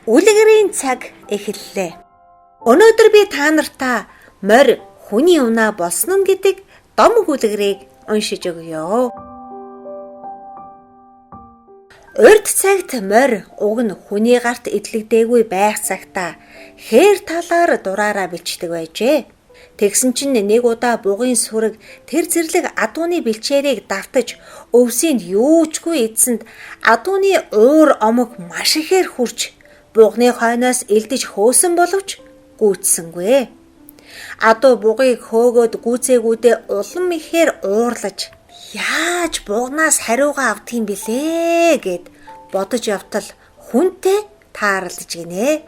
Үлгэрийн цаг эхэллээ. Өнөөдөр би та нартаа морь хүний унаа болсон нь гэдэг домог үлгэрийг уншиж өгье. Урд цагт морь уг нь хүний гарт идлэгдээгүй байх цагта хээр талаар дураараа бэлчдэг байжээ. Тэгсэн чинь нэг удаа бугын сүрэг тэр зэрлэг адууны бэлчээрийг давтаж өвсөнд юучгүй эзэнд адууны уур омог маш ихээр хурж бугны хойноос элдэж хөөсөн боловч гүйцсэнгүй. Адуу бугыг хөөгөөд гүйцээгүүдээ улам ихээр уурлаж яаж бугнаас хариугаа авдгийг бэлээ гэд бодож явтал хүнтэй таарлаж гинэ.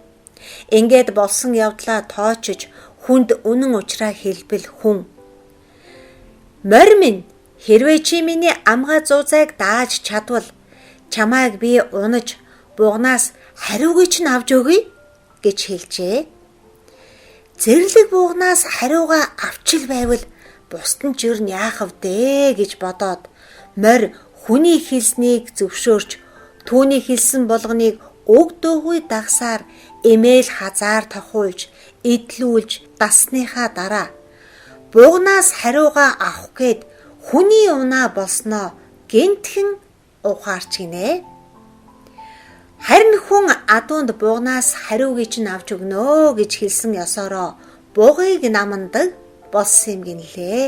Ингээд болсон явдлаа тоочж хүнд үнэн учраа хэлбэл хүн. Морь минь хэрвээ чи миний амгаа зузайг дааж чадвал чамайг би унаж бугнаас хариугыг чинь авч өгье гэж хэлжээ. Зэрлэг бугнаас хариугаа авчил байвал бусд нь ч юу яах вэ гэж бодоод морь хүний хэлснийг зөвшөөрч түүний хэлсэн болгоныг уг дуугүй дагсаар эмээл хазаар тохиулж идлүүлж дасныхаа дараа бугнаас хариугаа авах гээд хүний унаа болсноо гэнтхэн ухаарч гинэ. Харин хүн адуунд бугнаас хариугийг чинь авч өгнө гэж хэлсэн ёсороо бугыг намандаг болсон юм гинлээ.